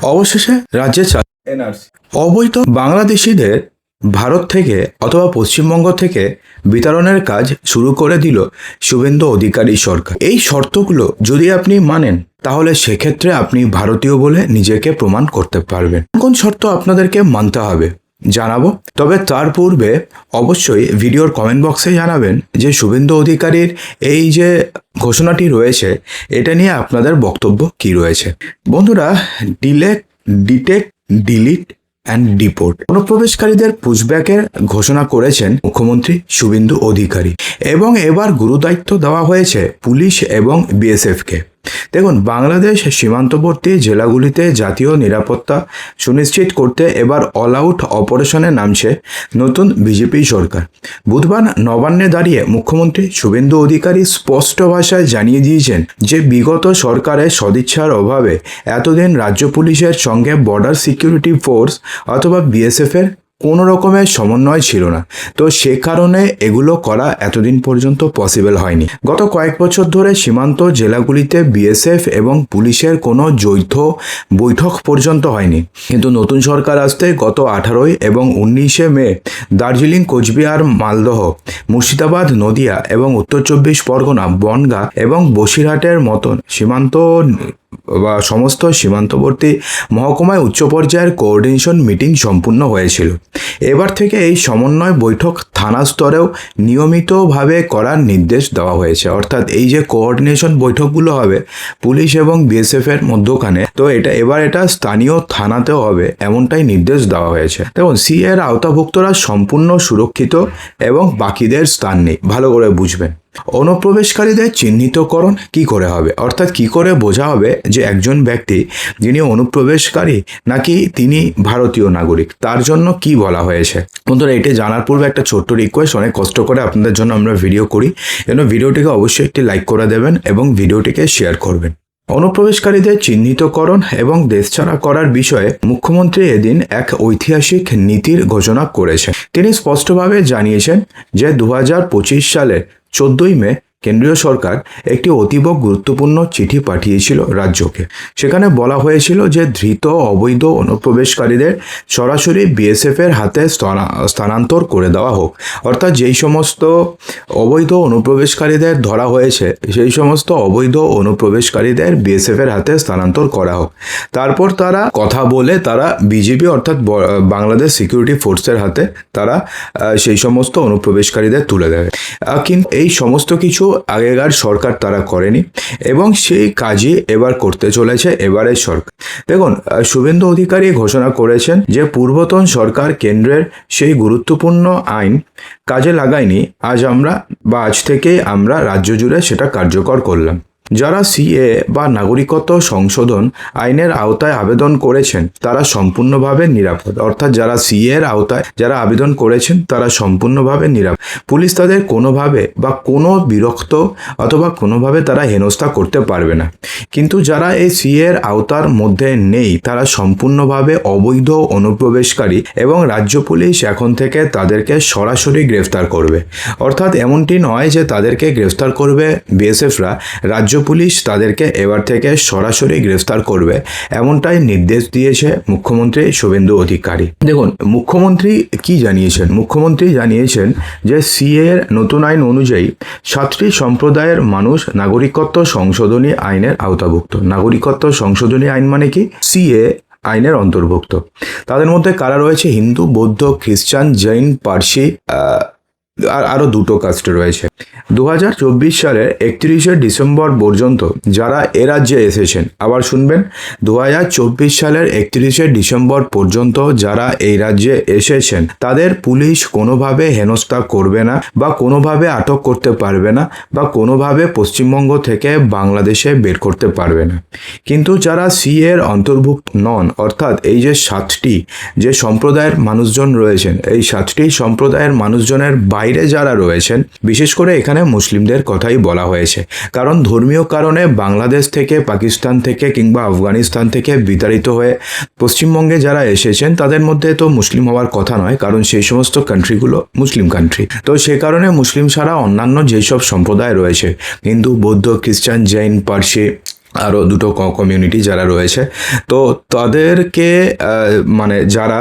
অবশেষে রাজ্যে এনআরসি অবৈধ বাংলাদেশিদের ভারত থেকে অথবা পশ্চিমবঙ্গ থেকে বিতরণের কাজ শুরু করে দিল শুভেন্দু অধিকারী সরকার। এই শর্তগুলো যদি আপনি মানেন তাহলে সেক্ষেত্রে আপনি ভারতীয় বলে নিজেকে প্রমাণ করতে পারবেন। কোন শর্ত আপনাদেরকে মানতে হবে জানাবো, তবে তার পূর্বে অবশ্যই ভিডিওর কমেন্ট বক্সে জানাবেন যে শুভেন্দু অধিকারীর এই যে ঘোষণাটি রয়েছে এটা নিয়ে আপনাদের বক্তব্য কি রয়েছে। বন্ধুরা, ডিটেক্ট, ডিলিট অ্যান্ড ডিপোর্ট অনুপ্রবেশকারীদের পুশব্যাকের ঘোষণা করেছেন মুখ্যমন্ত্রী শুভেন্দু অধিকারী এবং এবার গুরুদায়িত্ব দেওয়া হয়েছে পুলিশ এবং বিএসএফকে। দেখুন, বাংলাদেশ সীমান্তবর্তী জেলাগুলিতে জাতীয় নিরাপত্তা সুনিশ্চিত করতে এবার অল আউট অপারেশনে নামছে নতুন বিজেপি সরকার। বুধবার নবান্নে দাঁড়িয়ে মুখ্যমন্ত্রী শুভেন্দু অধিকারী স্পষ্ট ভাষায় জানিয়ে দিয়েছেন যে বিগত সরকারের সদিচ্ছার অভাবে এতদিন রাজ্য পুলিশের সঙ্গে বর্ডার সিকিউরিটি ফোর্স অথবা বিএসএফের কোনো রকমের সমন্বয় ছিল না, তো সে কারণে এগুলো করা এতদিন পর্যন্ত পসিবল হয়নি। গত কয়েক বছর ধরে সীমান্ত জেলাগুলিতে বিএসএফ এবং পুলিশের কোনো যৌথ বৈঠক পর্যন্ত হয়নি, কিন্তু নতুন সরকার আসতে গত 18 এবং 19 মে দার্জিলিং, কোচবিহার, মালদহ, মুর্শিদাবাদ, নদিয়া এবং উত্তর 24 পরগনা, বনগাঁ এবং বসিরহাটের মতন সমস্ত সীমান্তবর্তী মহকুমায় উচ্চ পর্যায়ের কোঅর্ডিনেশন মিটিং সম্পূর্ণ হয়েছিল। এবার থেকে এই সমন্বয় বৈঠক থানা স্তরেও নিয়মিতভাবে করার নির্দেশ দেওয়া হয়েছে। অর্থাৎ এই যে কোঅর্ডিনেশন বৈঠকগুলো হবে পুলিশ এবং বিএসএফের মধ্যখানে, তো এটা স্থানীয় থানাতেও হবে এমনটাই নির্দেশ দেওয়া হয়েছে। দেখুন, সিএর আওতাভুক্তরা সম্পূর্ণ সুরক্ষিত এবং বাকিদের স্থান নেই। ভালো করে বুঝবেন। অনুপ্রবেশকারীদের চিহ্নিতকরণ কি করে হবে, অর্থাৎ কি করে বোঝা হবে যে একজন ব্যক্তি যিনি অনুপ্রবেশকারী নাকি তিনি ভারতীয় নাগরিক, তার জন্য কি বলা হয়েছে। বন্ধুরা, এটা জানার পূর্বে একটা ছোট্ট রিকোয়েস্ট, অনেক কষ্ট করে আপনাদের জন্য আমরা ভিডিও করি, যেন ভিডিওটিকে অবশ্যই একটি লাইক করে দেবেন এবং ভিডিওটিকে শেয়ার করবেন। অনুপ্রবেশকারীদের চিহ্নিতকরণ এবং দেশছাড়া করার বিষয়ে মুখ্যমন্ত্রী এদিন এক ঐতিহাসিক নীতির ঘোষণা করেছেন। তিনি স্পষ্টভাবে জানিয়েছেন যে 2025 সালের 14 মে কেন্দ্রীয় সরকার একটি অতীব গুরুত্বপূর্ণ চিঠি পাঠিয়েছিল রাজ্যকে। সেখানে বলা হয়েছিল যে ধৃত অবৈধ অনুপ্রবেশকারীদের সরাসরি বিএসএফের হাতে স্থানান্তর করে দেওয়া হোক। অর্থাৎ যেই সমস্ত অবৈধ অনুপ্রবেশকারীদের ধরা হয়েছে সেই সমস্ত অবৈধ অনুপ্রবেশকারীদের বিএসএফের হাতে স্থানান্তর করা হোক। তারপর তারা কথা বলে তারা বিজেপি অর্থাৎ বাংলাদেশ সিকিউরিটি ফোর্সের হাতে তারা সেই সমস্ত অনুপ্রবেশকারীদের তুলে দেবে। কিন্তু এই সমস্ত কিছু আগেকার সরকার তারা করেনি এবং সেই কাজই এবার করতে চলেছে এবারের সরকার। দেখুন, শুভেন্দু অধিকারী ঘোষণা করেছেন যে পূর্বতন সরকার কেন্দ্রের সেই গুরুত্বপূর্ণ আইন কাজে লাগায়নি। আজ থেকেই আমরা রাজ্য জুড়ে সেটা কার্যকর করলাম। যারা সিএ বা নাগরিকত্ব সংশোধন আইনের আওতায় আবেদন করেছেন তারা সম্পূর্ণভাবে নিরাপদ। অর্থাৎ যারা সিএ এর আওতায় যারা আবেদন করেছেন তারা সম্পূর্ণভাবে নিরাপদ। পুলিশ তাদের কোনোভাবে বা কোনো বিরক্ত অথবা কোনোভাবে তারা হেনস্থা করতে পারবে না। কিন্তু যারা এই সিএ এর আওতার মধ্যে নেই তারা সম্পূর্ণভাবে অবৈধ অনুপ্রবেশকারী এবং রাজ্য পুলিশ এখন থেকে তাদেরকে সরাসরি গ্রেফতার করবে। অর্থাৎ এমনটি নয় যে তাদেরকে গ্রেফতার করবে বিএসএফরা, রাজ্য পুলিশ তাদেরকে এবার থেকে সরাসরি গ্রেফতার করবে, এমনটাই নির্দেশ দিয়েছে মুখ্যমন্ত্রী শুভেন্দু অধিকারী। দেখুন, মুখ্যমন্ত্রী কি জানিয়েছেন। মুখ্যমন্ত্রী জানিয়েছেন যে সিএ এর নতুন আইন অনুযায়ী 7টি সম্প্রদায়ের মানুষ নাগরিকত্ব সংশোধনী আইনের আওতাভুক্ত। নাগরিকত্ব সংশোধনী আইন মানে কি? সিএ আইনের অন্তর্ভুক্ত। তাদের মধ্যে কারা রয়েছে? হিন্দু, বৌদ্ধ, খ্রিস্টান, জৈন, পার্সি, আরও 2টো কাস্ট রয়েছে। 2024 সালের 31শে ডিসেম্বর পর্যন্ত যারা এ রাজ্যে এসেছেন, আবার শুনবেন, 2024 সালের 31শে ডিসেম্বর পর্যন্ত যারা এই রাজ্যে এসেছেন তাদের পুলিশ কোনোভাবে হেনস্থা করবে না বা কোনোভাবে আটক করতে পারবে না বা কোনোভাবে পশ্চিমবঙ্গ থেকে বাংলাদেশে বের করতে পারবে না। কিন্তু যারা সিএর অন্তর্ভুক্ত নন, অর্থাৎ এই যে 7টি যে সম্প্রদায়ের মানুষজন রয়েছেন, এই 7টি সম্প্রদায়ের মানুষজনের বাইরে যারা রয়েছেন, বিশেষ করে এখানে মুসলিমদের কথাই বলা হয়েছে, কারণ ধর্মীয় কারণে বাংলাদেশ থেকে, পাকিস্তান থেকে কিংবা আফগানিস্তান থেকে বিতাড়িত হয়ে পশ্চিমবঙ্গে যারা এসেছেন তাদের মধ্যে তো মুসলিম হওয়ার কথা নয়, কারণ সেই সমস্ত কান্ট্রিগুলো মুসলিম কান্ট্রি। তো সে কারণে মুসলিম ছাড়া অন্যান্য যেসব সম্প্রদায় রয়েছে, হিন্দু, বৌদ্ধ, খ্রিস্টান, জৈন, পার্সি, আরও দুটো কমিউনিটি যারা রয়েছে, তো তাদেরকে মানে যারা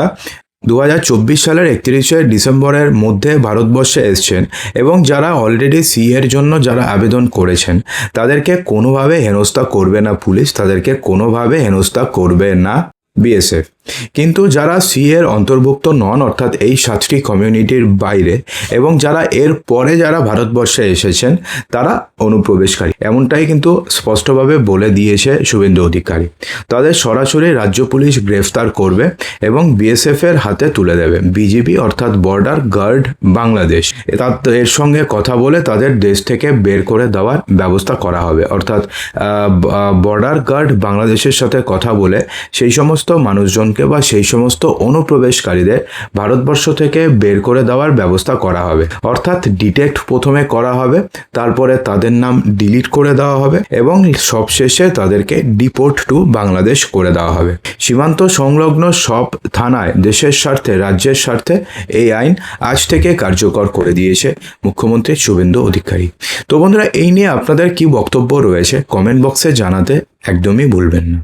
2024 সালের 31শে ডিসেম্বরের মধ্যে ভারতবর্ষে এসছেন এবং যারা অলরেডি এর জন্য যারা আবেদন করেছেন, তাদেরকে কোনোভাবে হেনস্থা করবে না পুলিশ, তাদেরকে কোনোভাবে হেনস্থা করবে না বিএসএফ। কিন্তু যারা এর অন্তর্ভুক্ত নন, অর্থাৎ এই 7টি কমিউনিটির বাইরে, এবং যারা এর পরে যারা ভারতবর্ষে এসেছেন তারা অনুপ্রবেশকারী, এমনটাই কিন্তু স্পষ্টভাবে বলে দিয়েছে শুভেন্দু অধিকারী। তাদের সরাসরি রাজ্য পুলিশ গ্রেফতার করবে এবং বিএসএফ এর হাতে তুলে দেবে, বিজিবি অর্থাৎ বর্ডার গার্ড বাংলাদেশ, এর সঙ্গে কথা বলে তাদের দেশ থেকে বের করে দেওয়ার ব্যবস্থা করা হবে। অর্থাৎ বর্ডার গার্ড বাংলাদেশের সাথে কথা বলে সেই সমস্ত মানুষজনকে বা সেই সমস্ত অনুপ্রবেশকারীদের ভারতবর্ষ থেকে বের করে দেওয়ার ব্যবস্থা করা হবে। অর্থাৎ ডিটেক্ট প্রথমে করা হবে, তারপরে তাদের নাম ডিলিট করে দেওয়া হবে এবং সবশেষে তাদেরকে ডিপোর্ট টু বাংলাদেশ করে দেওয়া হবে। সীমান্ত সংলগ্ন সব থানায় দেশের স্বার্থে, রাজ্যের স্বার্থে এই আইন আজ থেকে কার্যকর করে দিয়েছে মুখ্যমন্ত্রী শুভেন্দু অধিকারী। তো বন্ধুরা, এই নিয়ে আপনাদের কি বক্তব্য রয়েছে কমেন্ট বক্সে জানাতে একদমই ভুলবেন না।